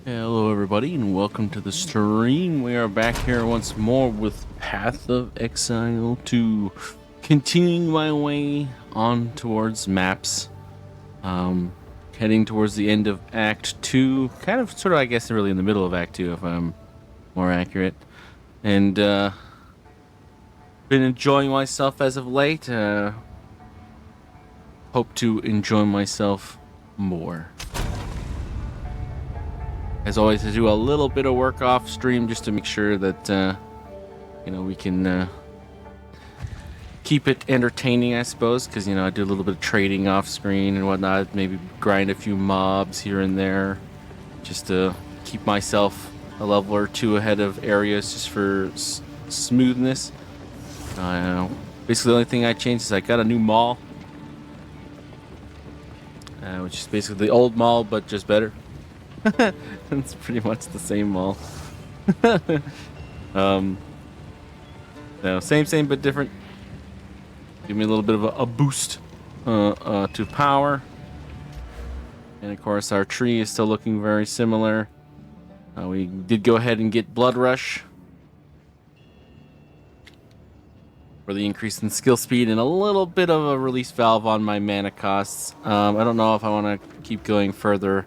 Hello everybody and welcome to the stream. We are back here once more with Path of Exile 2. Continuing my way on towards maps. Heading towards the end of Act 2. Kind of, sort of, I guess, really in the middle of Act 2 if I'm more accurate. And, been enjoying myself as of late. Hope to enjoy myself more. As always, I do a little bit of work off stream just to make sure that, we can keep it entertaining, I suppose. Because, I do a little bit of trading off screen and whatnot. Maybe grind a few mobs here and there. Just to keep myself a level or two ahead of areas just for smoothness. Basically, the only thing I changed is I got a new mall. Which is basically the old mall, but just better. It's pretty much the same mall. No, same but different. Give me a little bit of a boost to power. And of course our tree is still looking very similar. We did go ahead and get Blood Rush for the increase in skill speed and a little bit of a release valve on my mana costs. I don't know if I want to keep going further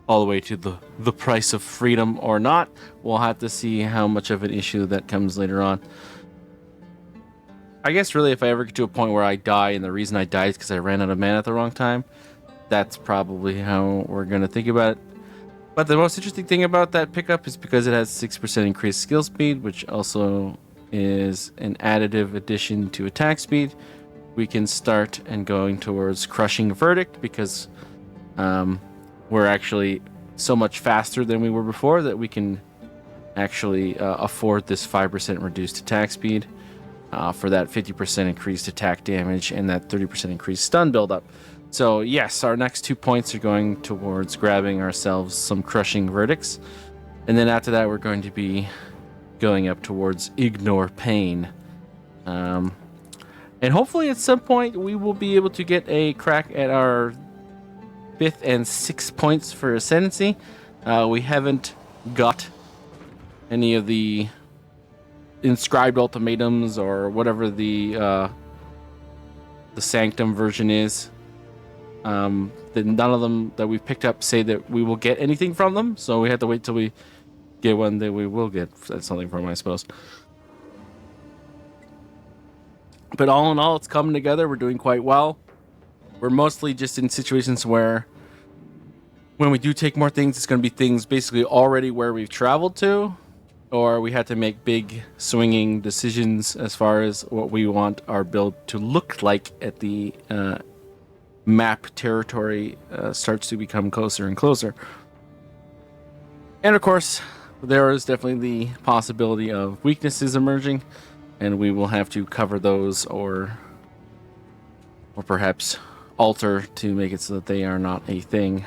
all the way to the price of freedom or not. We'll have to see how much of an issue that comes later on. I guess really if I ever get to a point where I die and the reason I died is because I ran out of mana at the wrong time, that's probably how we're going to think about it. But the most interesting thing about that pickup is because it has 6% increased skill speed, which also is an additive addition to attack speed. We can start and going towards Crushing Verdict because we're actually so much faster than we were before that we can actually afford this 5% reduced attack speed for that 50% increased attack damage and that 30% increased stun buildup. So yes, our next 2 points are going towards grabbing ourselves some Crushing Verdicts. And then after that, we're going to be going up towards Ignore Pain. And hopefully at some point we will be able to get a crack at our 5th and 6th points for Ascendancy. We haven't got any of the inscribed ultimatums or whatever the Sanctum version is. None of them that we've picked up say that we will get anything from them, so we have to wait till we get one that we will get something from, I suppose. But all in all, it's coming together. We're doing quite well. We're mostly just in situations where when we do take more things, it's going to be things basically already where we've traveled to, or we had to make big swinging decisions as far as what we want our build to look like at the map territory starts to become closer and closer. And of course, there is definitely the possibility of weaknesses emerging, and we will have to cover those or perhaps alter to make it so that they are not a thing.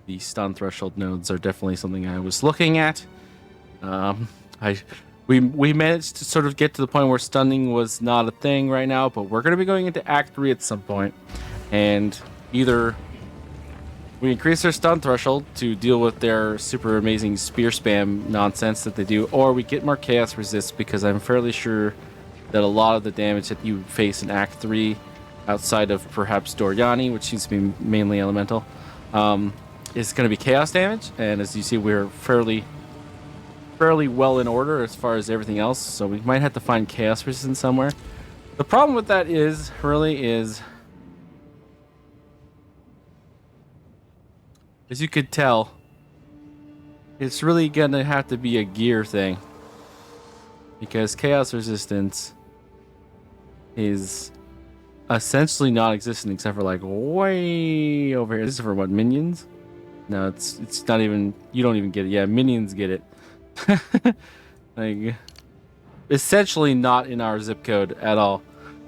The stun threshold nodes are definitely something I was looking at. We managed to sort of get to the point where stunning was not a thing right now, but we're going to be going into Act 3 at some point, and either we increase their stun threshold to deal with their super amazing spear spam nonsense that they do, or we get more chaos resist, because I'm fairly sure that a lot of the damage that you face in Act 3, outside of perhaps Doriani, which seems to be mainly elemental, is going to be chaos damage. And as you see, we're fairly well in order as far as everything else, so we might have to find chaos resistance somewhere. The problem with that is as you could tell, it's really gonna have to be a gear thing, because chaos resistance is essentially non-existent except for like way over here. This is for what, minions? No, it's not even, you don't even get it. Yeah, minions get it. Like, essentially not in our zip code at all.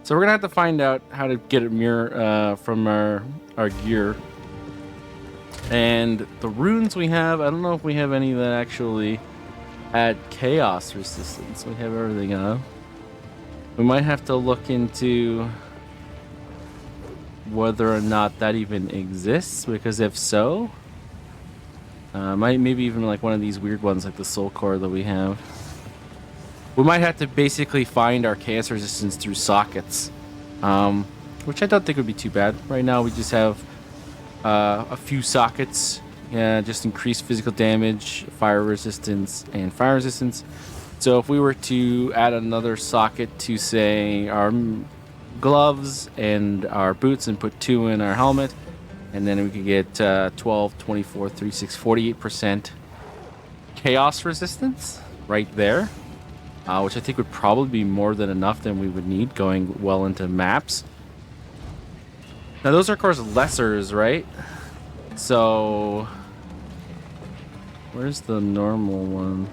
So we're gonna have to find out how to get it mirror from our gear. And the runes we have, I don't know if we have any that actually add chaos resistance. We have everything up. We might have to look into whether or not that even exists, because if so, Maybe even like one of these weird ones like the Soul Core that we have. We might have to basically find our chaos resistance through sockets, which I don't think would be too bad. Right now we just have a few sockets, just increased physical damage, fire resistance, and fire resistance. So if we were to add another socket to, say, our gloves and our boots and put 2 in our helmet, and then we could get 12, 24, 36, 48% chaos resistance right there, which I think would probably be more than enough than we would need going well into maps. Now those are of course lessers, right? So where's the normal one?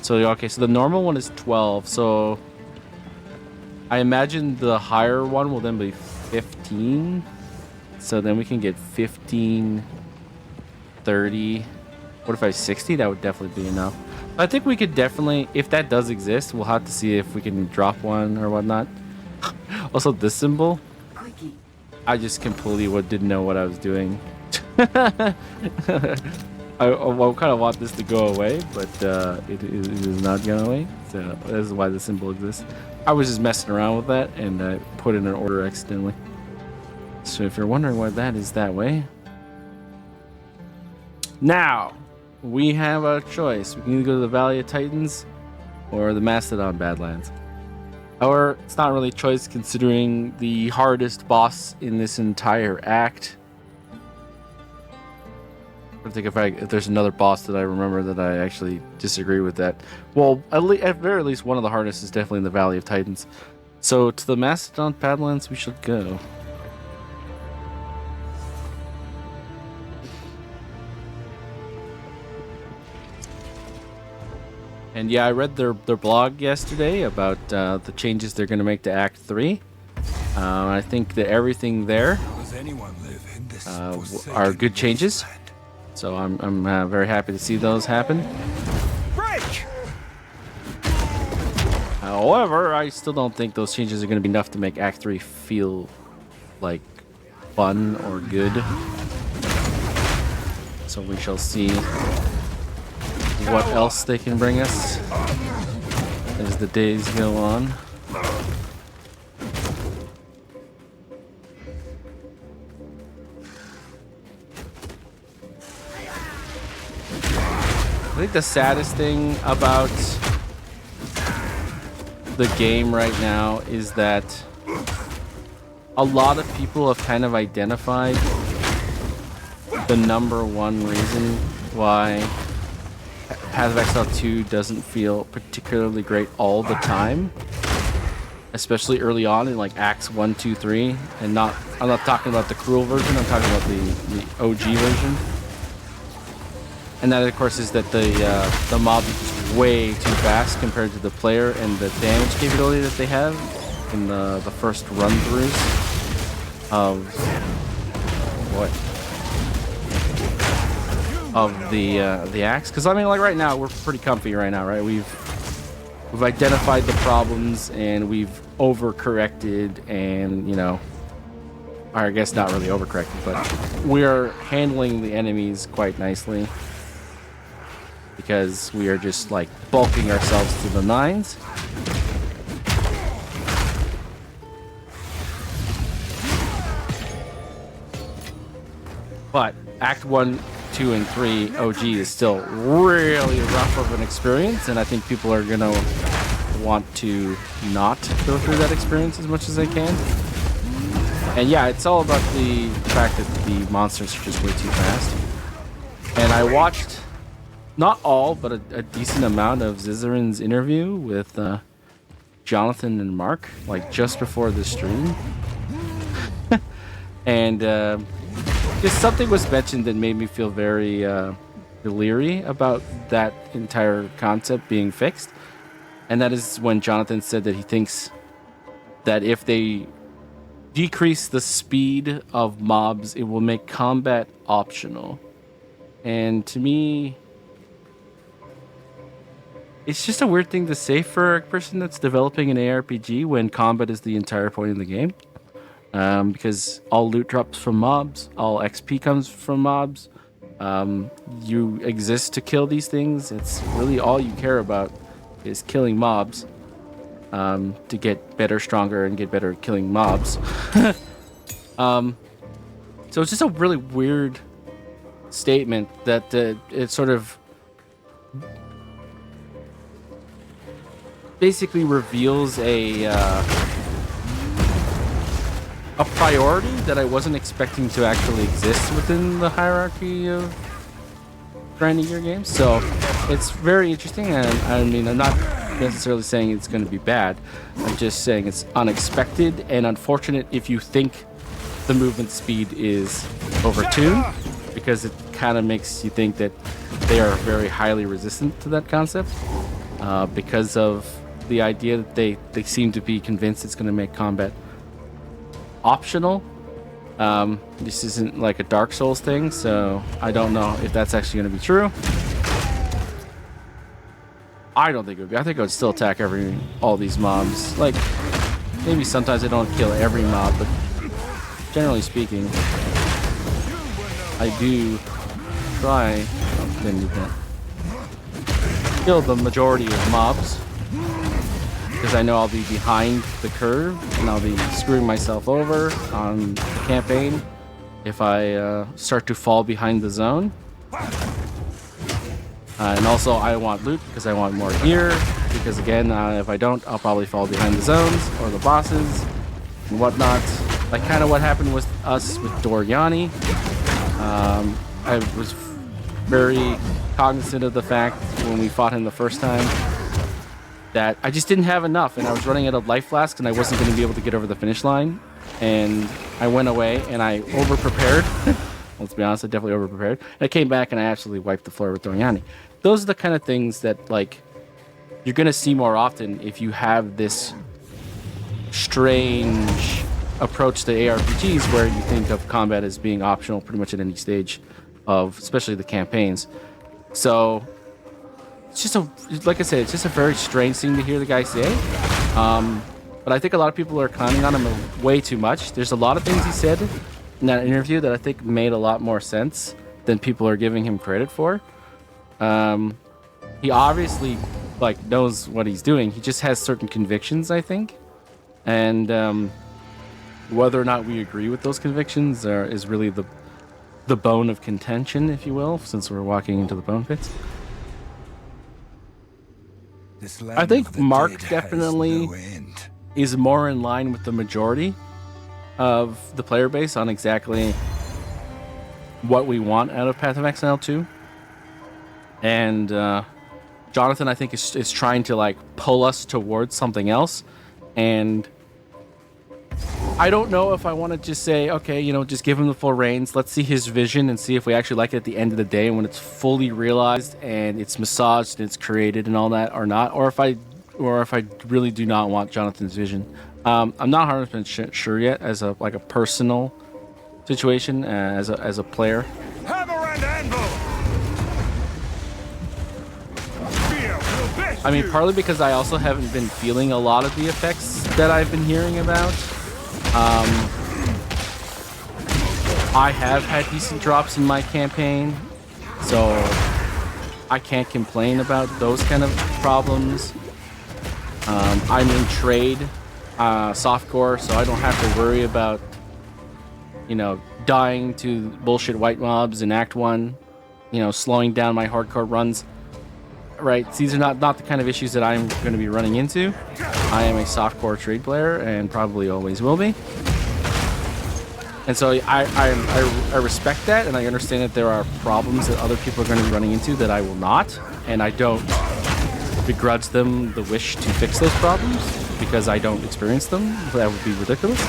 So okay, so the normal one is 12. So I imagine the higher one will then be 15. So then we can get 15, 30. What if I 60? That would definitely be enough. I think we could definitely, if that does exist, we'll have to see if we can drop one or whatnot. Also, this symbol, I just completely didn't know what I was doing. I kind of want this to go away, but it is not going away. So this is why the symbol exists. I was just messing around with that, and I put in an order accidentally. So if you're wondering why that is that way, now we have a choice. We can either go to the Valley of Titans or the Mastodon Badlands. However, it's not really a choice considering the hardest boss in this entire act. I think if there's another boss that I remember that I actually disagree with that. Well, at very least one of the hardest is definitely in the Valley of Titans. So to the Mastodon Badlands we should go. And yeah, I read their blog yesterday about the changes they're going to make to Act 3. I think that everything there are good changes. So I'm very happy to see those happen. Break! However, I still don't think those changes are going to be enough to make Act 3 feel like fun or good. So we shall see what else they can bring us as the days go on. I think the saddest thing about the game right now is that a lot of people have kind of identified the number one reason why Path of Exile 2 doesn't feel particularly great all the time, especially early on in like Acts 1, 2, 3, and I'm not talking about the cruel version, I'm talking about the OG version. And that, of course, is that the mobs are just way too fast compared to the player and the damage capability that they have in the first run-throughs of the axe. Because I mean, like right now, we're pretty comfy right now, right? We've identified the problems and we've overcorrected, and you know, or I guess not really overcorrected, but we are handling the enemies quite nicely. Because we are just like bulking ourselves to the nines. But Act 1, 2, and 3 OG is still really rough of an experience, and I think people are gonna want to not go through that experience as much as they can. And yeah, it's all about the fact that the monsters are just way too fast. And I watched not all, but a decent amount of Zizarin's interview with Jonathan and Mark, like just before the stream. And just something was mentioned that made me feel very leery about that entire concept being fixed. And that is when Jonathan said that he thinks that if they decrease the speed of mobs, it will make combat optional. And to me, it's just a weird thing to say for a person that's developing an ARPG when combat is the entire point of the game. because all loot drops from mobs, all XP comes from mobs. You exist to kill these things. It's really all you care about is killing mobs, to get better, stronger, and get better at killing mobs. So it's just a really weird statement that it sort of basically reveals a priority that I wasn't expecting to actually exist within the hierarchy of grinding gear games. So it's very interesting, and I mean, I'm not necessarily saying it's going to be bad. I'm just saying it's unexpected and unfortunate if you think the movement speed is overtuned, because it kind of makes you think that they are very highly resistant to that concept, because of the idea that they seem to be convinced it's going to make combat optional. This isn't like a Dark Souls thing, so I don't know if that's actually going to be true. I don't think it would be. I think I would still attack all these mobs. Like, maybe sometimes I don't kill every mob, but generally speaking, I do try. Oh, then you can't kill the majority of mobs, because I know I'll be behind the curve and I'll be screwing myself over on the campaign if I start to fall behind the zone. And also I want loot because I want more gear, because again, if I don't, I'll probably fall behind the zones or the bosses and whatnot. Like kind of what happened with us with Doriani. I was very cognizant of the fact when we fought him the first time that I just didn't have enough, and I was running out of life flasks, and I wasn't going to be able to get over the finish line. And I went away, and I over-prepared. Let's be honest, I definitely over-prepared. And I came back, and I absolutely wiped the floor with Doriani. Those are the kind of things that, like, you're going to see more often if you have this strange approach to ARPGs where you think of combat as being optional pretty much at any stage of, especially the campaigns. So it's just like I said, it's just a very strange thing to hear the guy say. But I think a lot of people are clowning on him way too much. There's a lot of things he said in that interview that I think made a lot more sense than people are giving him credit for. He obviously like knows what he's doing. He just has certain convictions, I think. And whether or not we agree with those convictions is really the bone of contention, if you will, since we're walking into the bone pits. I think Mark definitely is more in line with the majority of the player base on exactly what we want out of Path of Exile 2. And Jonathan, I think, is trying to like pull us towards something else. And I don't know if I want to just say, okay, you know, just give him the full reins. Let's see his vision and see if we actually like it at the end of the day when it's fully realized and it's massaged and it's created and all that, or not. Or if I really do not want Jonathan's vision. I'm not 100% sure yet as a personal situation as a player. Hammer and anvil. I mean, partly because I also haven't been feeling a lot of the effects that I've been hearing about. I have had decent drops in my campaign, so I can't complain about those kind of problems. I'm in trade, softcore, so I don't have to worry about, you know, dying to bullshit white mobs in Act 1, you know, slowing down my hardcore runs. Right, these are not the kind of issues that I'm going to be running into. I am a softcore trade player and probably always will be. And so I respect that, and I understand that there are problems that other people are going to be running into that I will not, and I don't begrudge them the wish to fix those problems because I don't experience them. That would be ridiculous.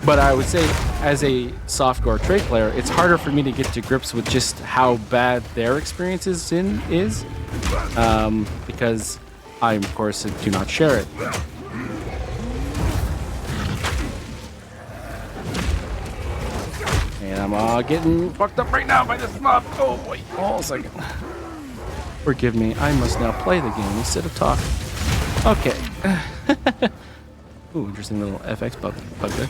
But I would say, as a softcore trade player, it's harder for me to get to grips with just how bad their experience is because I, of course, do not share it. And I'm getting fucked up right now by this mob. Oh, wait, hold on a second. Forgive me, I must now play the game instead of talk. Okay. Ooh, interesting little FX bug there.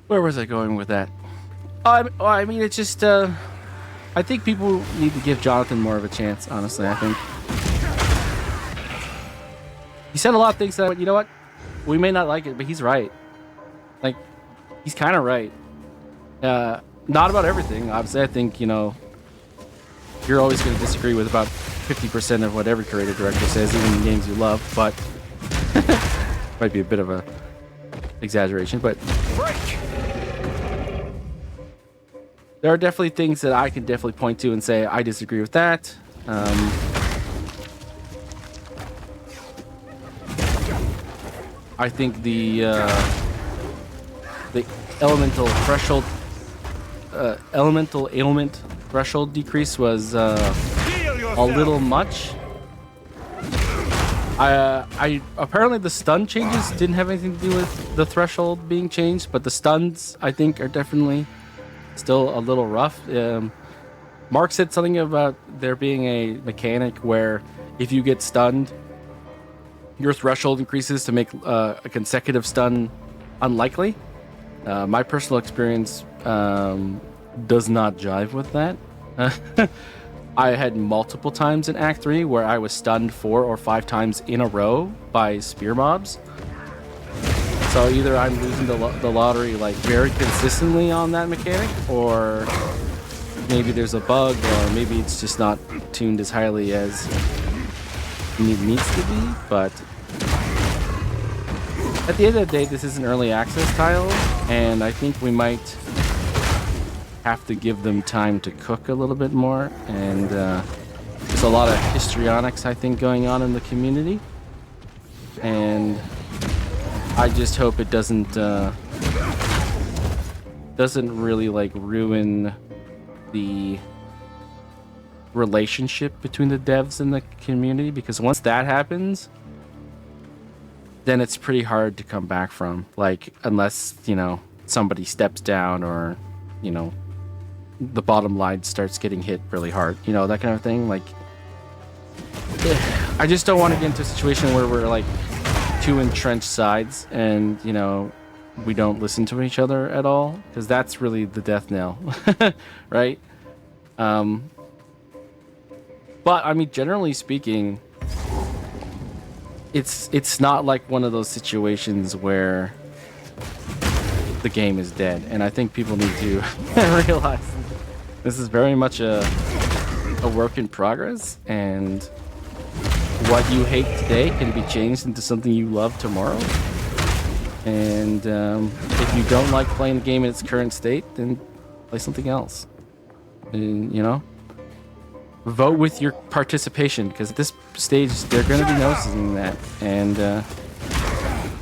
Where was I going with that? I mean, it's just, I think people need to give Jonathan more of a chance, honestly, I think. He said a lot of things that, you know what? We may not like it, but he's right. Like, he's kind of right. Not about everything. Obviously, I think, you know, you're always going to disagree with about 50% of what every creative director says, even in games you love, but might be a bit of a exaggeration, but there are definitely things that I can definitely point to and say, I disagree with that. I think the elemental ailment threshold decrease was a little much. I apparently the stun changes didn't have anything to do with the threshold being changed, but the stuns I think are definitely still a little rough. Mark said something about there being a mechanic where if you get stunned, your threshold increases to make a consecutive stun unlikely. My personal experience does not jive with that. I had multiple times in Act 3 where I was stunned 4 or 5 times in a row by spear mobs. So either I'm losing the lottery like very consistently on that mechanic, or maybe there's a bug, or maybe it's just not tuned as highly as it needs to be. But at the end of the day, this is an early access title, and I think we might have to give them time to cook a little bit more. And there's a lot of histrionics, I think, going on in the community, and I just hope it doesn't really like ruin the relationship between the devs and the community, because once that happens, then it's pretty hard to come back from, like, unless, you know, somebody steps down, or, you know, the bottom line starts getting hit really hard, you know, that kind of thing. Like, I just don't want to get into a situation where we're like two entrenched sides and, you know, we don't listen to each other at all, because that's really the death knell. Right? But I mean, generally speaking, it's not like one of those situations where the game is dead, and I think people need to realize this is very much a work in progress, and what you hate today can be changed into something you love tomorrow. And if you don't like playing the game in its current state, then play something else. And, you know, vote with your participation, because at this stage they're going to be noticing that. And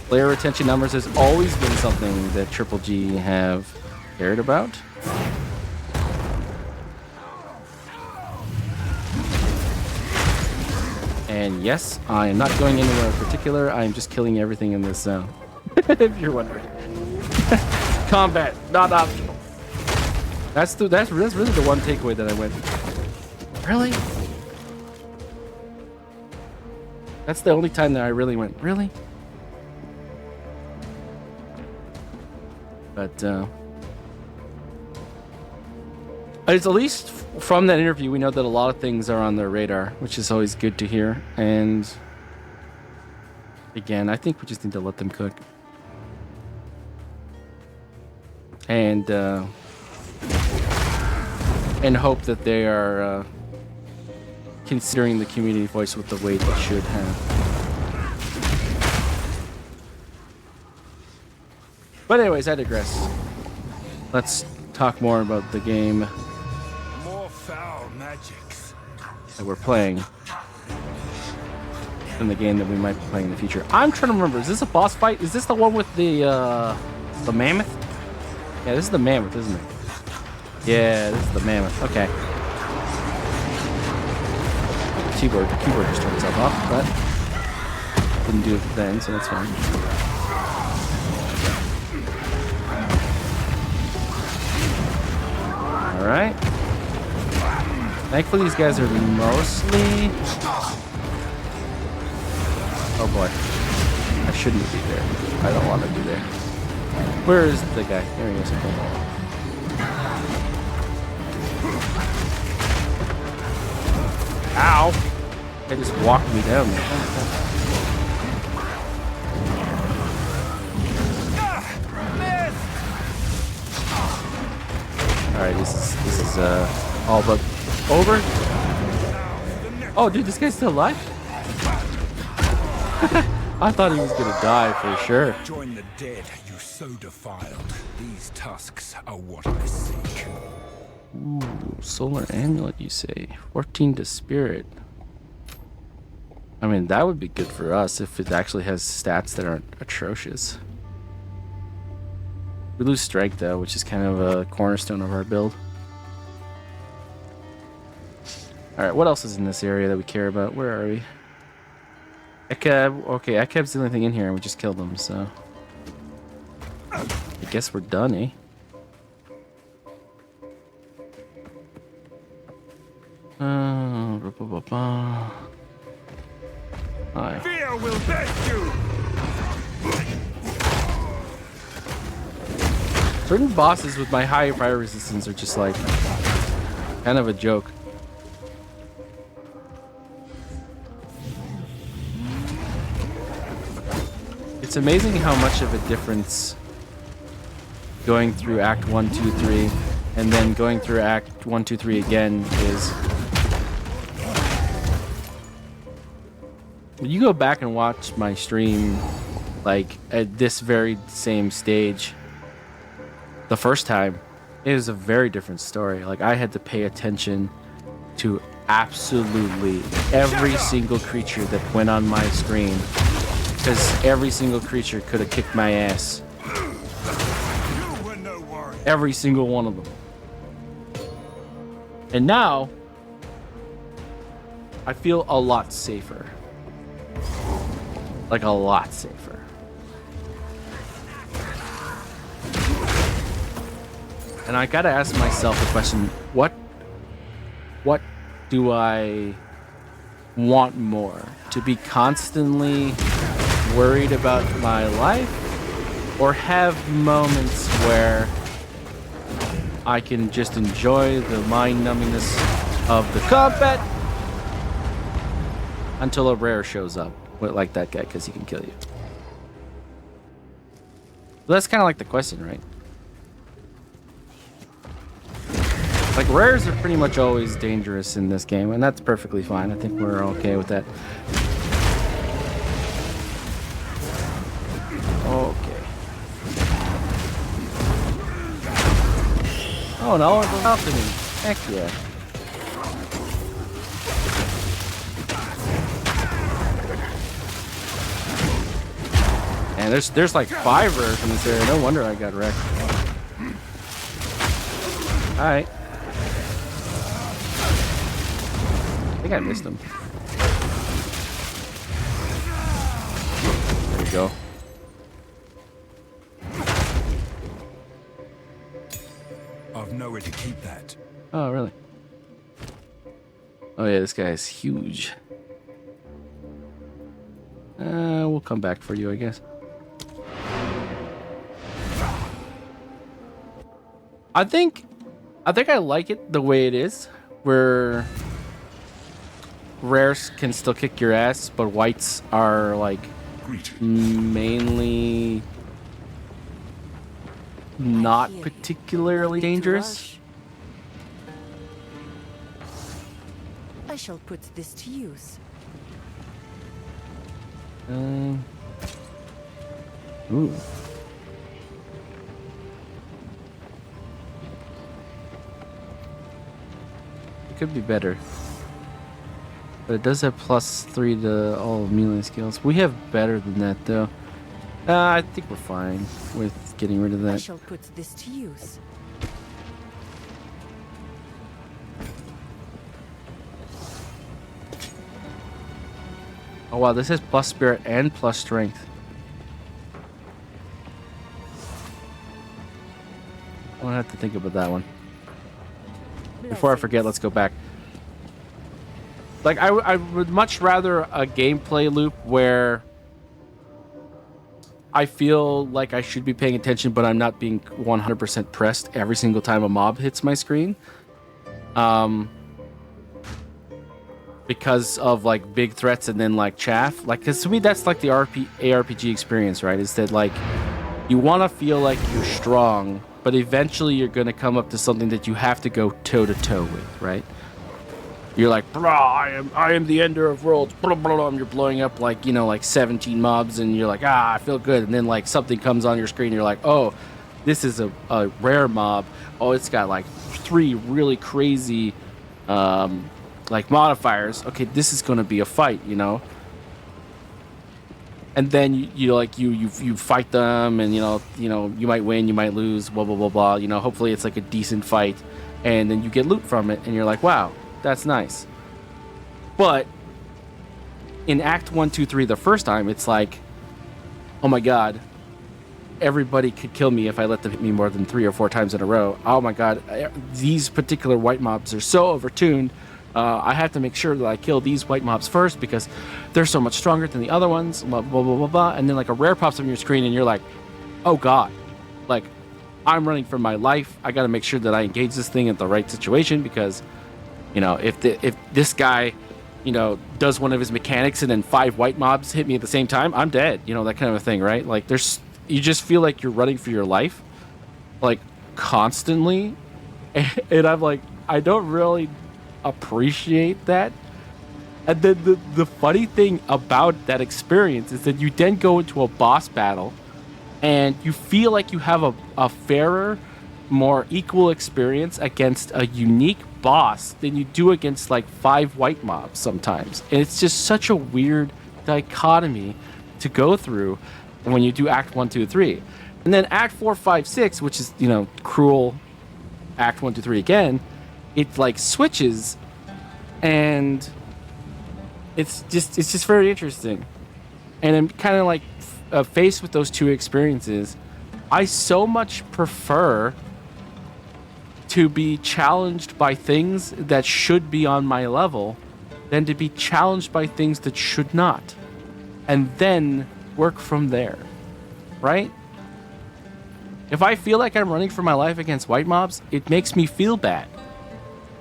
player retention numbers has always been something that Triple G have cared about. And yes, I am not going anywhere in particular. I am just killing everything in this zone. If you're wondering. Combat, not optional. That's really the one takeaway that I went, really? That's the only time that I really went, really? But it's at least from that interview, we know that a lot of things are on their radar, which is always good to hear. And again, I think we just need to let them cook. And hope that they are considering the community voice with the weight it should have. But anyways, I digress. Let's talk more about the game that we're playing than the game that we might be playing in the future. I'm trying to remember, is this a boss fight? Is this the one with the mammoth? Yeah, this is the mammoth, isn't it? Yeah, this is the mammoth. Okay. Keyboard just turned itself off, but didn't do it then, so that's fine. All right. Thankfully, these guys are mostly... Oh boy. I shouldn't be there. I don't want to be there. Where is the guy? There he is. Ow! They just walked me down there. Alright, this is all but over. Oh dude, this guy's still alive? I thought he was gonna die for sure. Join the dead, you so defiled. These tusks are what I seek. Ooh, solar amulet, you say? 14 to spirit. I mean, that would be good for us if it actually has stats that aren't atrocious. We lose strength though, which is kind of a cornerstone of our build. Alright, what else is in this area that we care about? Where are we? Ekab. Okay, Ekab's the only thing in here and we just killed him, so... I guess we're done, eh? Hi. Fear will best you! Certain bosses with my high fire resistance are just like kind of a joke. It's amazing how much of a difference going through Act 1, 2, 3 and then going through Act 1, 2, 3 again is. When you go back and watch my stream, like at this very same stage, the first time, it was a very different story. Like I had to pay attention to absolutely every single creature that went on my screen, because every single creature could have kicked my ass. Every single one of them. And now, I feel a lot safer. Like a lot safer. And I gotta ask myself the question, what do I want more? To be constantly worried about my life, or have moments where I can just enjoy the mind numbiness of the combat until a rare shows up, like that guy, because he can kill you. But that's kind of like the question, right? Like, rares are pretty much always dangerous in this game, and that's perfectly fine. I think we're okay with that. Okay. Oh no, it's out to me. Heck yeah. And there's like 5 rares in this area. No wonder I got wrecked. Alright. I think I missed him. There we go. I've nowhere to keep that. Oh, really? Oh yeah, this guy is huge. We'll come back for you, I guess. I think I like it the way it is, where rares can still kick your ass, but whites are like mainly not particularly dangerous. I shall put this to use. Ooh. It could be better. But it does have +3 to all melee skills. We have better than that, though. I think we're fine with getting rid of that. I shall put this to use. Oh wow, this has plus spirit and plus strength. I'm gonna have to think about that one. Before I forget, let's go back. Like I would much rather a gameplay loop where I feel like I should be paying attention, but I'm not being 100% pressed every single time a mob hits my screen. Because of like big threats and then like chaff. Like, cause to me that's like the ARPG experience, right? Is that like you want to feel like you're strong, but eventually you're gonna come up to something that you have to go toe to toe with, right? You're like, brah, I am the ender of worlds. Blah, blah, blah. You're blowing up like, you know, like 17 mobs, and you're like, I feel good. And then like something comes on your screen, and you're like, oh, this is a rare mob. Oh, it's got like 3 really crazy like modifiers. Okay, this is gonna be a fight, you know. And then you fight them, and you know you might win, you might lose, blah blah blah blah. You know, hopefully it's like a decent fight, and then you get loot from it, and you're like, wow, that's nice. But in Act 1, 2, 3, the first time, it's like, oh my god, everybody could kill me if I let them hit me more than 3 or 4 times in a row. Oh my god, these particular white mobs are so overtuned. I have to make sure that I kill these white mobs first because they're so much stronger than the other ones, blah, blah, blah, blah, blah. And then like a rare pops up on your screen and you're like, oh god, like I'm running for my life. I got to make sure that I engage this thing at the right situation because, you know, if this guy, you know, does one of his mechanics and then 5 white mobs hit me at the same time, I'm dead. You know, that kind of a thing, right? Like you just feel like you're running for your life, like constantly. And I'm like, I don't really appreciate that. And then the funny thing about that experience is that you then go into a boss battle and you feel like you have a fairer, more equal experience against a unique boss than you do against like 5 white mobs sometimes. And it's just such a weird dichotomy to go through when you do Act 1, 2, 3. And then Act 4, 5, 6, which is, you know, cruel Act 1, 2, 3 again, it like switches, and it's just very interesting. And I'm kind of like faced with those 2 experiences. I so much prefer to be challenged by things that should be on my level than to be challenged by things that should not, and then work from there, right? If I feel like I'm running for my life against white mobs, it makes me feel bad.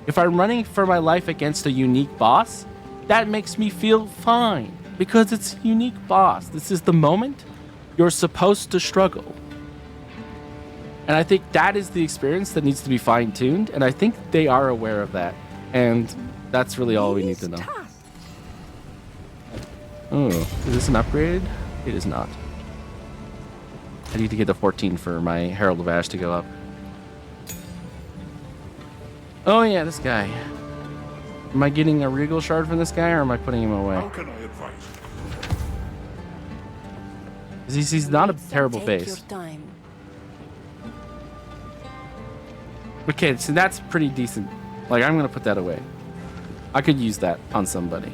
If I'm running for my life against a unique boss, that makes me feel fine because it's a unique boss. This is the moment you're supposed to struggle. And I think that is the experience that needs to be fine-tuned, and I think they are aware of that. And that's really all we need to know. Oh, is this an upgrade? It is not. I need to get the 14 for my Herald of Ash to go up. Oh yeah, this guy. Am I getting a Regal Shard from this guy, or am I putting him away? How can I advise? He's not a terrible base. Okay, so that's pretty decent. Like, I'm gonna put that away. I could use that on somebody.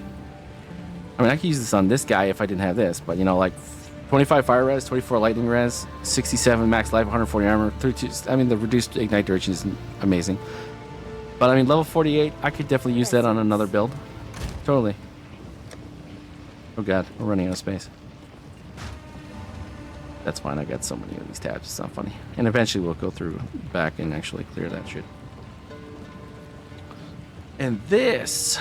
I mean, I could use this on this guy if I didn't have this, but you know, like 25 fire res, 24 lightning res, 67 max life, 140 armor, 32. I mean, the reduced ignite duration is amazing. But I mean, level 48, I could definitely use that on another build. Totally. Oh god, we're running out of space. That's fine, I got so many of these tabs, it's not funny. And eventually we'll go through back and actually clear that shit. And this...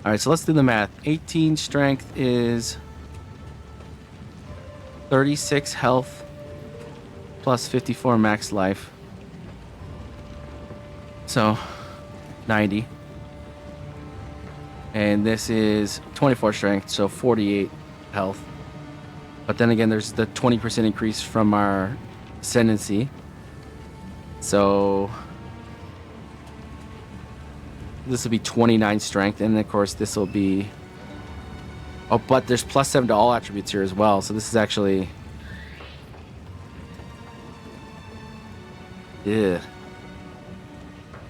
Alright, so let's do the math. 18 strength is 36 health plus 54 max life. So 90. And this is 24 strength, so 48 health. But then again, there's the 20% increase from our ascendancy. So this will be 29 strength, and of course this will be... Oh, but there's +7 to all attributes here as well, so this is actually... Yeah.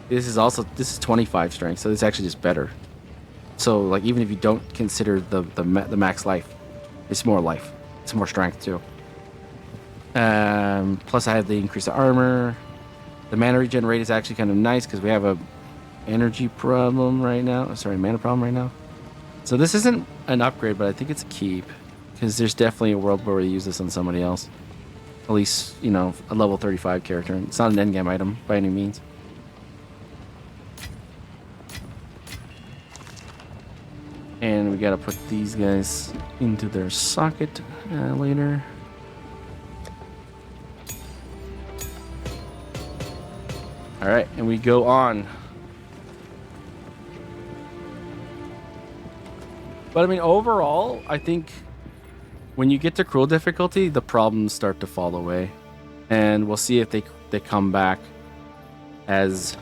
This is 25 strength, so this is actually just better. So like, even if you don't consider the max life, it's more life. It's more strength too. Plus I have the increase of armor. The mana regen rate is actually kind of nice because we have a energy problem right now. Sorry, mana problem right now. So this isn't an upgrade, but I think it's a keep. Because there's definitely a world where we use this on somebody else. At least, you know, a level 35 character. It's not an endgame item by any means. And we gotta put these guys into their socket later. Alright, and we go on. But I mean, overall, I think when you get to cruel difficulty, the problems start to fall away. And we'll see if they come back as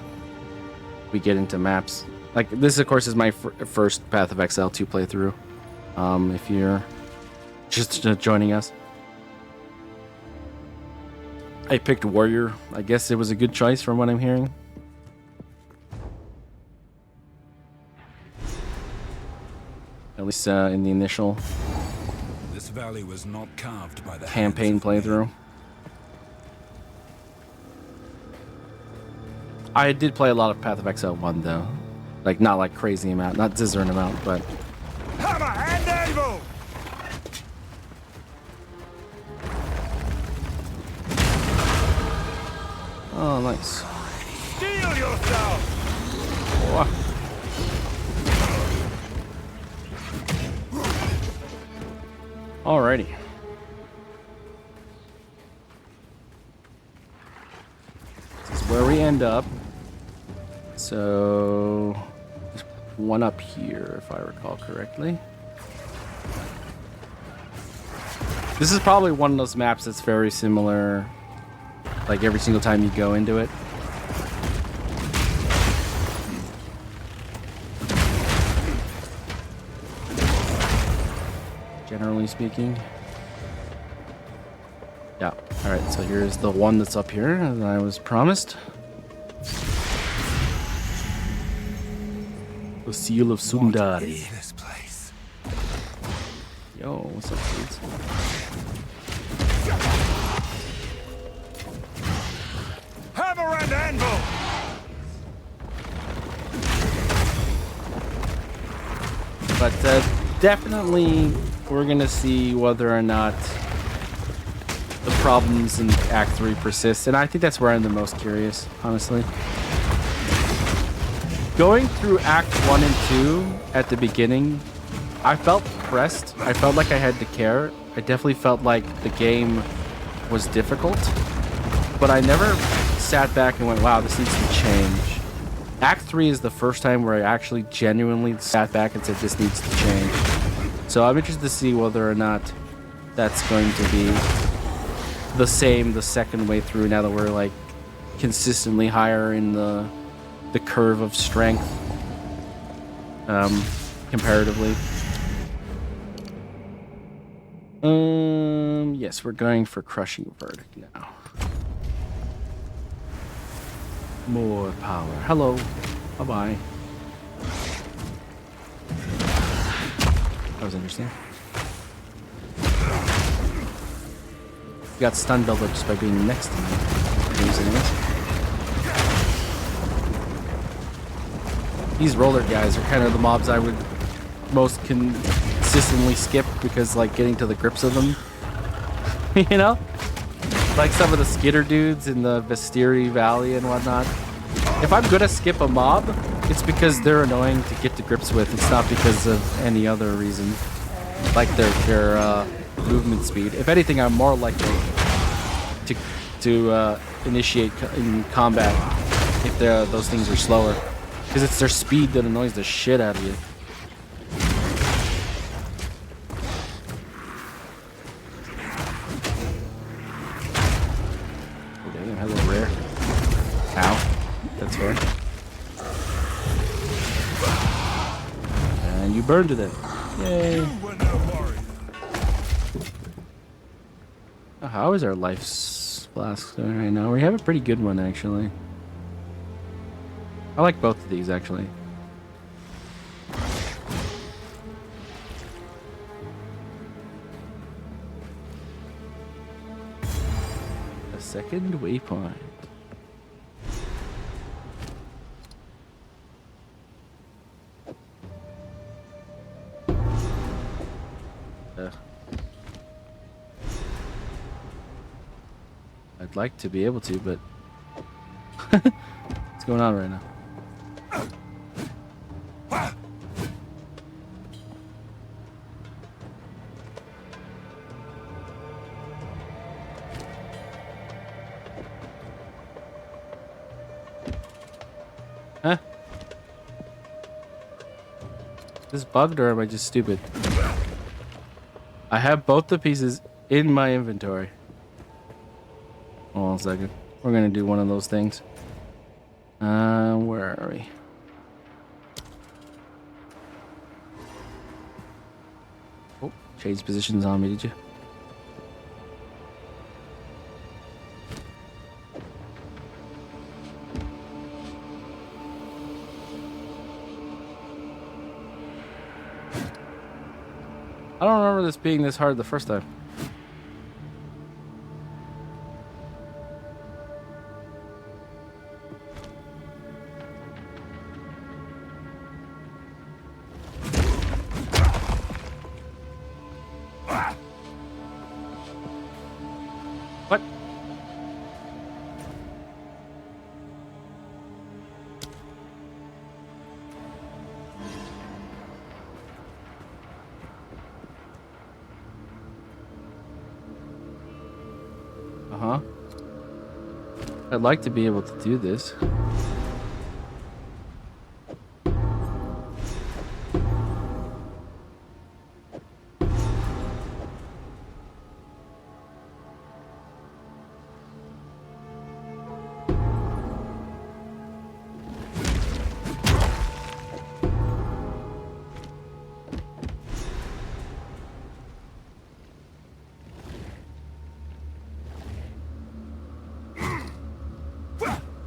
we get into maps. Like, this, of course, is my first Path of Exile 2 playthrough. If you're just joining us. I picked Warrior. I guess it was a good choice from what I'm hearing. At least in the initial This valley was not carved by the campaign hands of men. playthrough. I did play a lot of Path of Exile 1 though. Like, not like crazy amount, not zizzering amount, but Hammer and anvil! oh, nice. Steel yourself! Whoa. Alrighty. This is where we end up. So, there's one up here, if I recall correctly. This is probably one of those maps that's very similar, like every single time you go into it. Generally speaking. Yeah. Alright, so here's the one that's up here that I was promised. The Seal of What Sundari. is this place? Yo, what's up, dudes? Hammer and anvil! But definitely we're gonna see whether or not the problems in Act 3 persist, and I think that's where I'm the most curious, honestly. Going through Act 1 and 2 at the beginning, I felt pressed. I felt like I had to care. I definitely felt like the game was difficult, but I never sat back and went, wow, this needs to change. Act 3 is the first time where I actually genuinely sat back and said, this needs to change. So I'm interested to see whether or not that's going to be the same the second way through, now that we're like consistently higher in the curve of strength comparatively. Yes, we're going for Crushing Verdict now. More power. Hello. Bye-bye. That was interesting. Got stun builder just by being next to me. These roller guys are kind of the mobs I would most consistently skip, because like getting to the grips of them, you know? Like some of the skitter dudes in the Vestiri Valley and whatnot. If I'm gonna skip a mob, it's because they're annoying to get to grips with. It's not because of any other reason. Like their movement speed. If anything, I'm more likely to initiate in combat if those things are slower. Because it's their speed that annoys the shit out of you. Okay, hello, rare. Ow. That's fair. And you burned to death. Yay. Oh, how is our life flask going right now? We have a pretty good one, actually. I like both of these, actually. A second waypoint. I'd like to be able to, but what's going on right now? Huh? Is this bugged or am I just stupid? I have both the pieces in my inventory. Hold on a second. We're gonna do one of those things. Where are we? Oh, change positions on me, did you? I don't remember this being this hard the first time. What? Uh-huh. I'd like to be able to do this.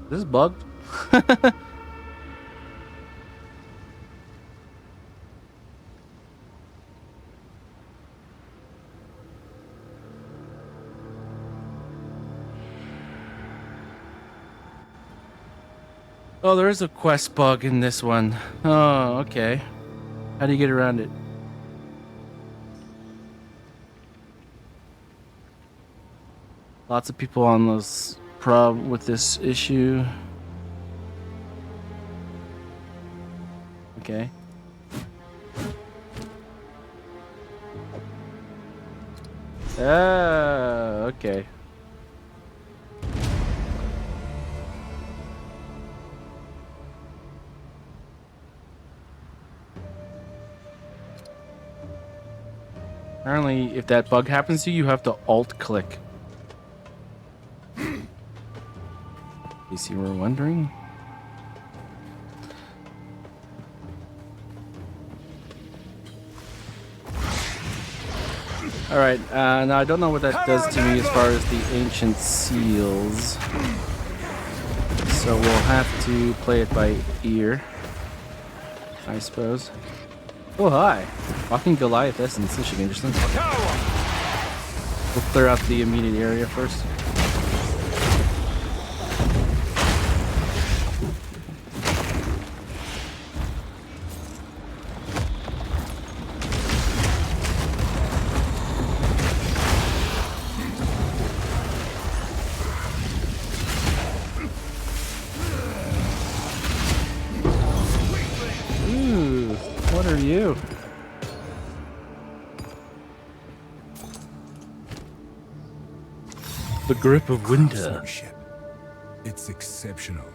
This is bugged. Oh, there is a quest bug in this one. Oh, okay. How do you get around it? Lots of people on this with this issue. Okay. Okay. Apparently, if that bug happens to you, you have to alt-click. In case you were wondering. Alright, now I don't know what that does to me as far as the ancient seals. So we'll have to play it by ear, I suppose. Oh, hi. Walking Goliath Essence. This should be interesting. We'll clear out the immediate area first. What are you? The grip of winter. Craftsmanship. It's exceptional.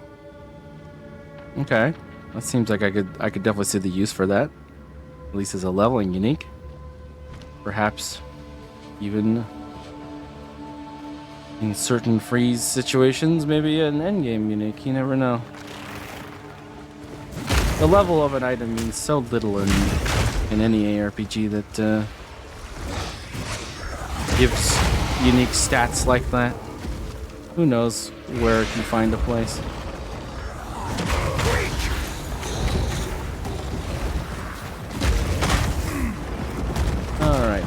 Okay, that seems like I could definitely see the use for that. At least as a leveling unique. Perhaps even in certain freeze situations, maybe an endgame unique. You never know. The level of an item means so little in any ARPG that gives unique stats like that. Who knows where it can find a place. Alright.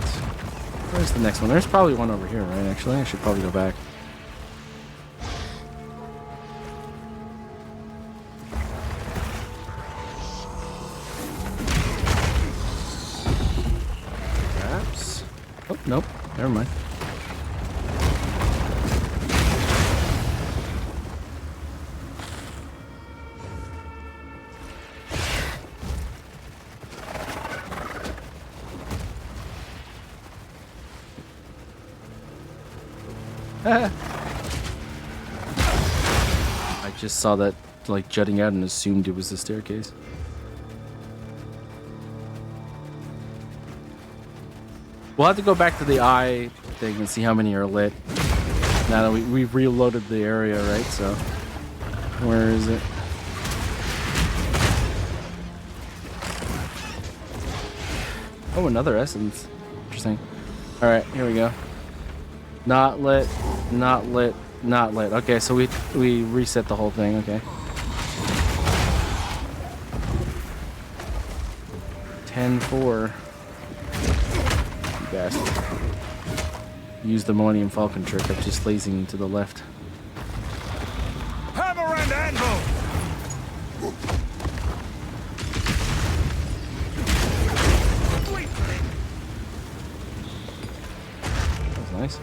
Where's the next one? There's probably one over here, right? Actually, I should probably go back. Perhaps. Oh, nope. Never mind. I just saw that like jutting out and assumed it was the staircase. We'll have to go back to the eye thing and see how many are lit. Now that we've reloaded the area, right? So, where is it? Oh, another essence. Interesting. All right, here we go. Not lit, not lit, not lit. Okay, so we reset the whole thing. Okay. 10-4. You bastard. Use the Millennium Falcon trick of just lasing to the left. Hammer and anvil! That was nice.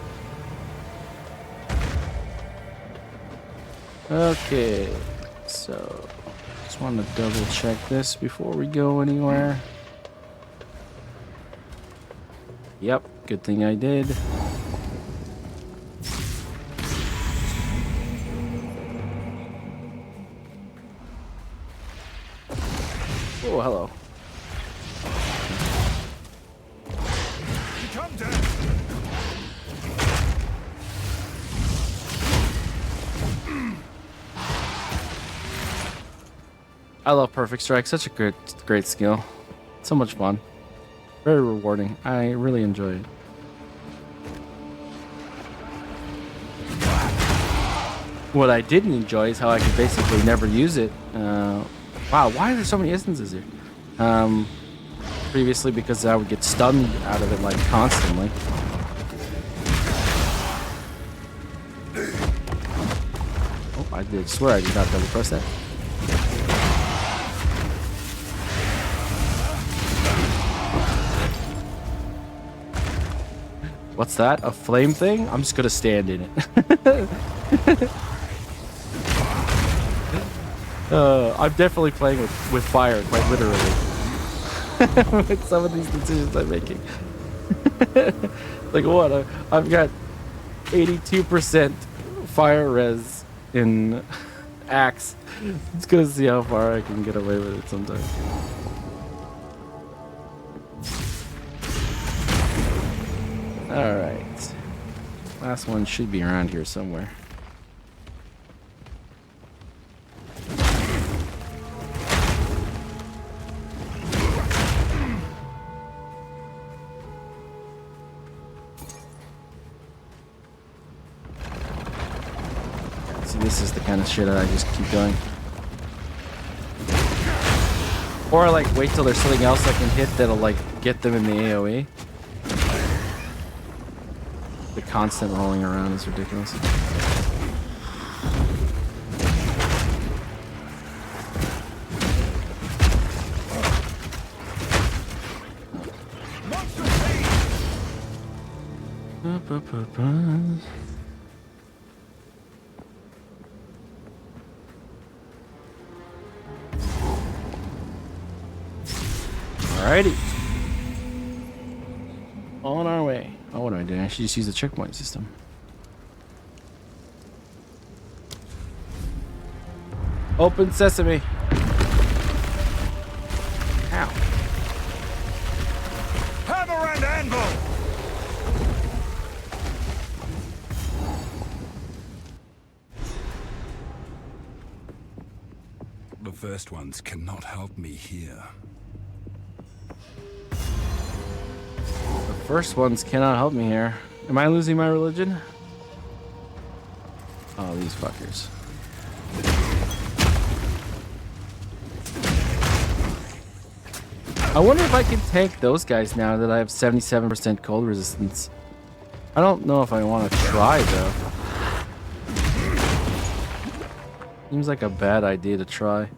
Okay, so just want to double check this before we go anywhere. Yep, good thing I did. Oh, hello. Come down! I love Perfect Strike. Such a great skill. So much fun. Very rewarding. I really enjoy it. What I didn't enjoy is how I could basically never use it. Wow, why are there so many instances here? Previously, because I would get stunned out of it like constantly. Oh, I did swear I did not double press that. What's that? A flame thing? I'm just gonna stand in it. I'm definitely playing with fire, quite literally. With some of these decisions I'm making. Like what? I've got 82% fire res in axe. Just gonna see how far I can get away with it sometimes. Alright. Last one should be around here somewhere. See, this is the kind of shit that I just keep doing. Or like wait till there's something else I can hit that'll like get them in the AoE. The constant rolling around is ridiculous. Alrighty. On our way. Oh, what am I doing? I should just use the checkpoint system. Open sesame. Ow. Hammer and anvil! The first ones cannot help me here. The first ones cannot help me here. Am I losing my religion? Oh, these fuckers. I wonder if I can tank those guys now that I have 77% cold resistance. I don't know if I want to try, though. Seems like a bad idea to try.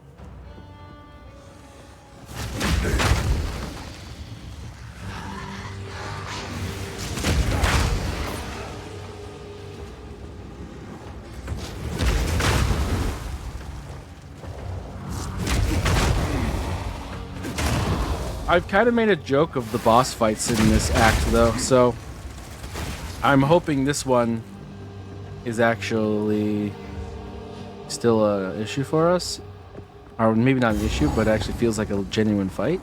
I've kind of made a joke of the boss fights in this act, though, so I'm hoping this one is actually still a issue for us, or maybe not an issue, but actually feels like a genuine fight.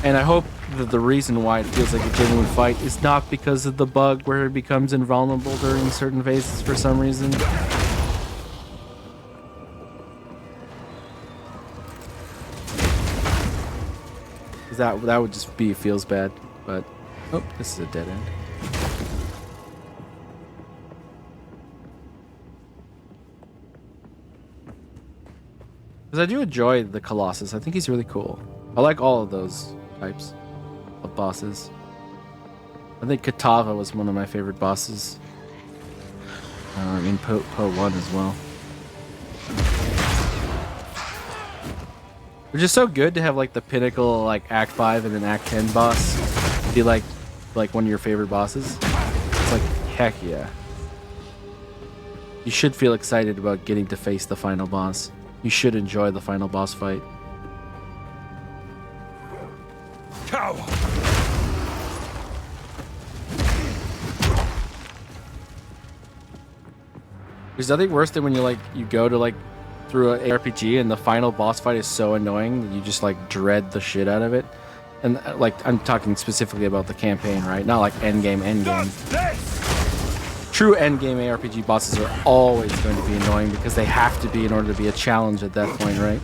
And I hope that the reason why it feels like a genuine fight is not because of the bug where it becomes invulnerable during certain phases for some reason. That would just be feels bad, but oh, this is a dead end. Because I do enjoy the Colossus. I think he's really cool. I like all of those types of bosses. I think Kitava was one of my favorite bosses. In PoE2 as well. Which is so good to have like the pinnacle like Act 5 and then Act 10 boss be like one of your favorite bosses. It's like heck yeah. You should feel excited about getting to face the final boss. You should enjoy the final boss fight. Cow! There's nothing worse than when you go to through an RPG and the final boss fight is so annoying that you just like dread the shit out of it. And like I'm talking specifically about the campaign, right? Not like endgame. True endgame ARPG bosses are always going to be annoying because they have to be in order to be a challenge at that point, right?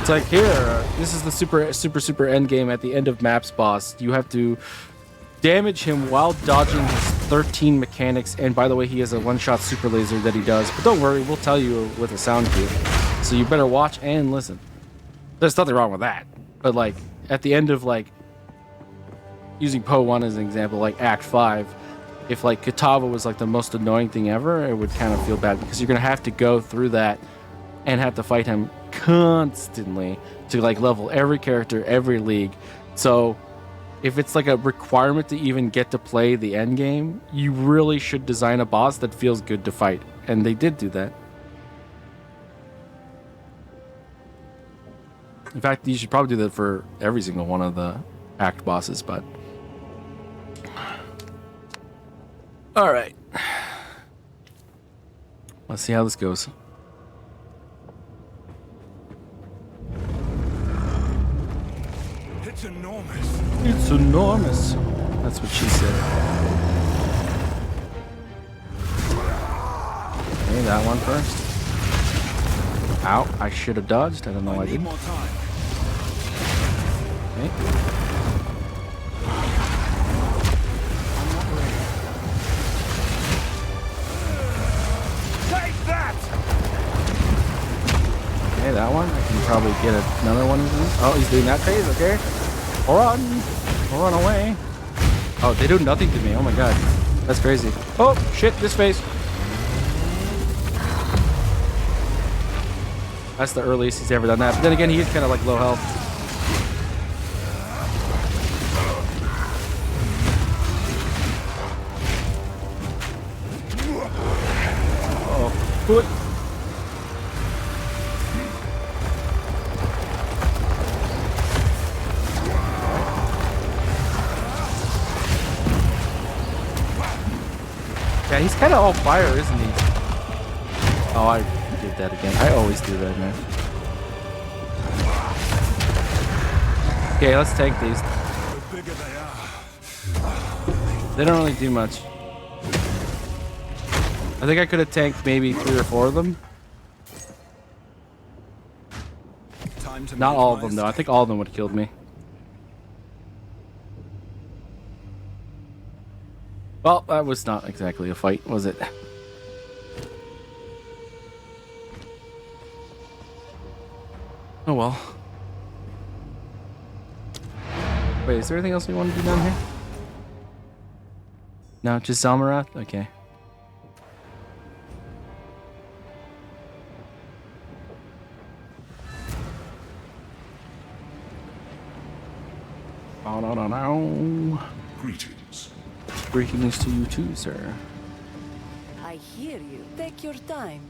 It's like here, this is the super endgame at the end of map's boss. You have to damage him while dodging his 13 mechanics, and by the way, he has a one-shot super laser that he does, but don't worry, we'll tell you with a sound cue, so you better watch and listen. There's nothing wrong with that, but like at the end of like using PoE1 as an example, like Act 5, if like Kitava was like the most annoying thing ever, it would kind of feel bad because you're gonna have to go through that and have to fight him constantly to like level every character, every league. So if it's like a requirement to even get to play the end game, you really should design a boss that feels good to fight. And they did do that. In fact, you should probably do that for every single one of the act bosses, but... Alright. Let's see how this goes. It's enormous. It's enormous. That's what she said. Okay, that one first. Ow, I should have dodged. I don't know why I didn't. More time. Okay. Take that! Okay, that one. I can probably get another one of these. Oh, he's doing that phase, okay. Run! Run away. Oh, they do nothing to me. Oh my god. That's crazy. Oh, shit, this phase. That's the earliest he's ever done that. But then again, he is kind of like low health. Oh, good. Yeah, he's kind of all fire, isn't he? Oh, I did that again. I always do that, man. Okay, let's tank these. The bigger they are. They don't really do much. I think I could have tanked maybe 3 or 4 of them. Time to Not make all of my them, though. I think all of them would have killed me. Well, that was not exactly a fight, was it? Oh well. Wait, is there anything else we want to do down here? No, just Zalmarath? Okay. Oh, no. Greetings. Greetings to you too, sir. I hear you. Take your time.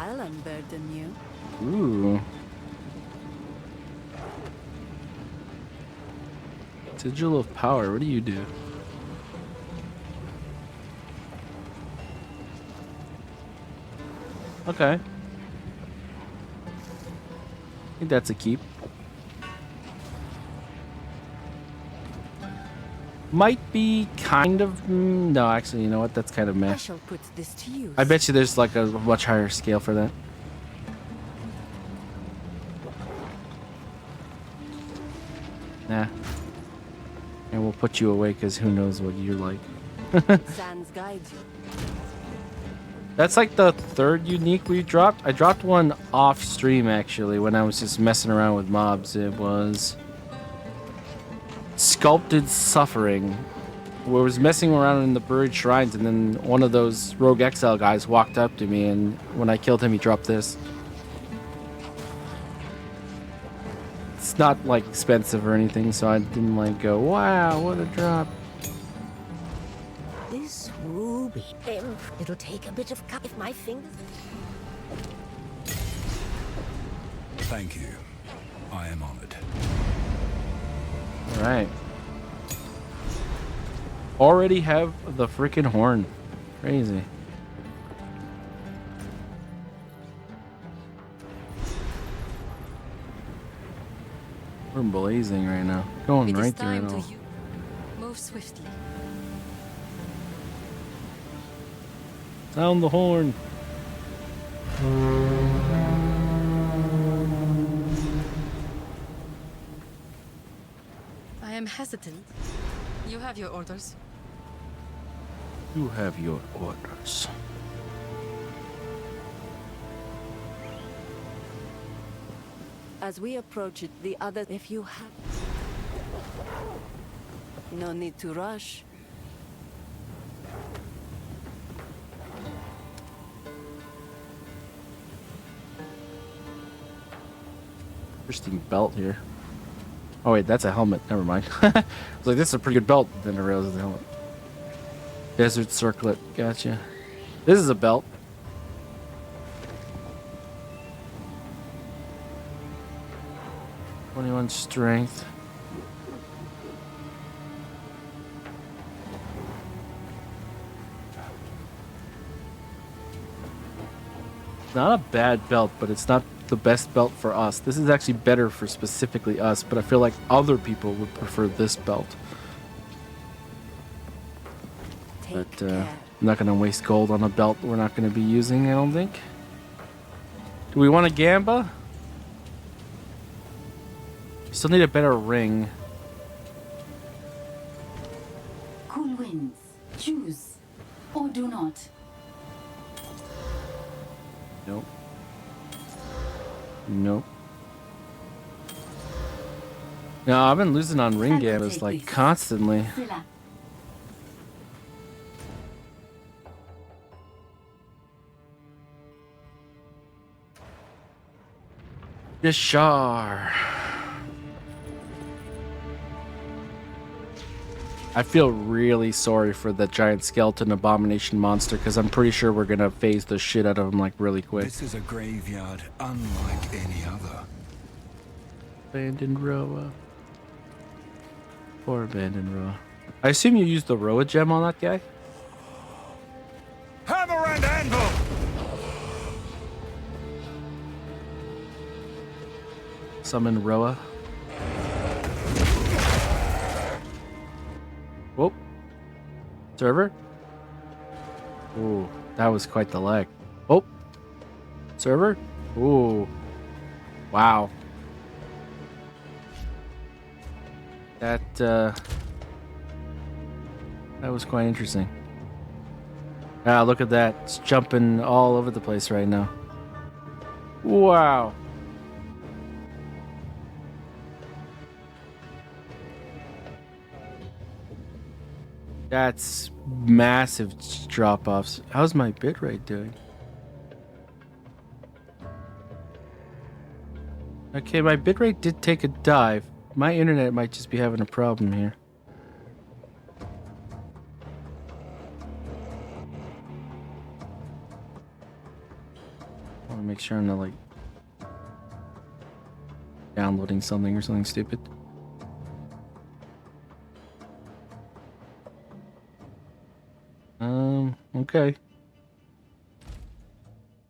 I'll unburden you. Ooh. Sigil of Power, what do you do? Okay. I think that's a keep. Might be kind of... no, actually, you know what? That's kind of meh. I shall put this to use. I bet you there's like a much higher scale for that. Nah. And we'll put you away because who knows what you're like. Sans guides you. That's like the third unique we dropped. I dropped one off stream actually when I was just messing around with mobs. It was Sculpted Suffering. Where I was messing around in the buried shrines and then one of those rogue exile guys walked up to me and when I killed him he dropped this. It's not like expensive or anything, so I didn't like go, wow, what a drop. This ruby imp. It'll take a bit of cut if my fingers. Thank you. I am honored. All right. Already have the freaking horn. Crazy. We're blazing right now. Going It is right through it time to all. you. Move swiftly. Sound the horn. I am hesitant. You have your orders. You have your orders. As we approach it, the other... If you have... No need to rush. Interesting belt here. Oh wait, that's a helmet. Never mind. I was like, this is a pretty good belt. Then I realized it's a helmet. Desert circlet. Gotcha. This is a belt. '21 strength. Not a bad belt, but it's not the best belt for us. This is actually better for specifically us, but I feel like other people would prefer this belt. Take But care. I'm not going to waste gold on a belt we're not going to be using, I don't think. Do we want a Gamba? Still need a better ring. Cool winds. Choose or do not. Nope. Nope. No, I've been losing on ring Gambas like constantly. Silla. Yashar. I feel really sorry for the giant skeleton abomination monster because I'm pretty sure we're gonna phase the shit out of him like really quick. This is a graveyard unlike any other. Abandoned Roa. Poor abandoned Roa. I assume you used the Roa gem on that guy? Hammer and anvil! Summon Roa. Whoop. Server? Ooh, that was quite the lag. Oh. Server? Ooh. Wow. That was quite interesting. Ah, look at that. It's jumping all over the place right now. Wow. That's massive drop-offs. How's my bitrate doing? Okay, my bitrate did take a dive. My internet might just be having a problem here. I want to make sure I'm not like downloading something or something stupid. Okay.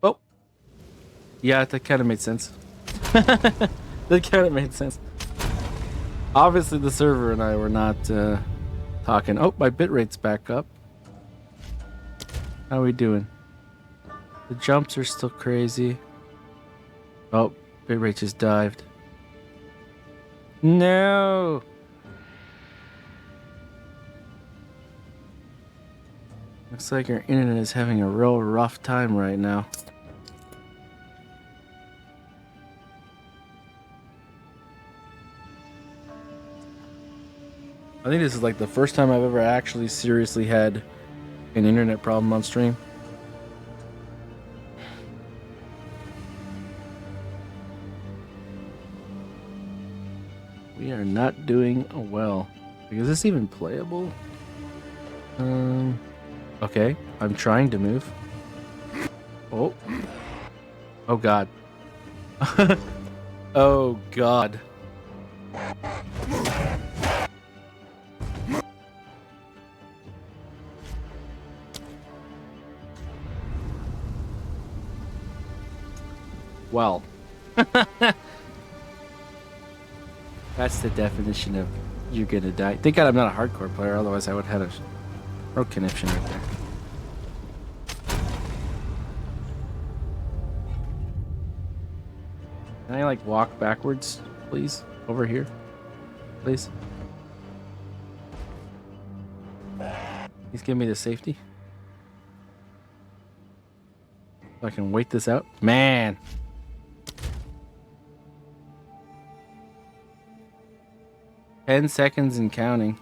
Oh. Yeah, that kind of made sense. That kind of made sense. Obviously, the server and I were not talking. Oh, my bitrate's back up. How we doing? The jumps are still crazy. Oh, bitrate just dived. No! Looks like our internet is having a real rough time right now. I think this is like the first time I've ever actually seriously had an internet problem on stream. We are not doing well. Is this even playable? Okay, I'm trying to move. Oh. Oh god. Oh god. Well. That's the definition of you're gonna die. Thank God I'm not a hardcore player, otherwise I would have had a road conniption right there. Can I like walk backwards, please? Over here? Please? Please give me the safety. So I can wait this out. Man! "10 seconds and counting."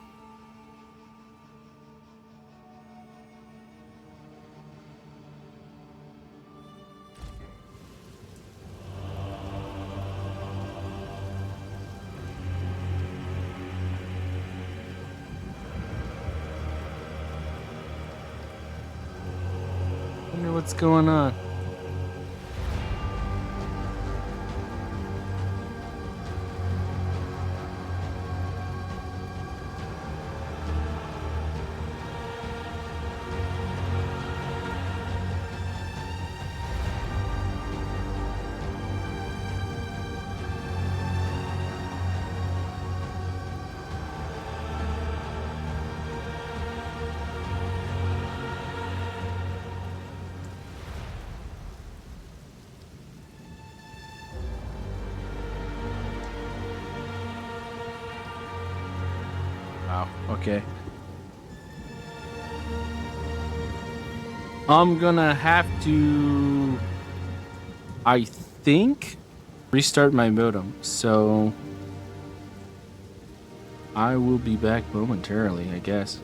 Wonder what's going on. Wow, okay. I'm gonna have to, I think, restart my modem. So I will be back momentarily, I guess.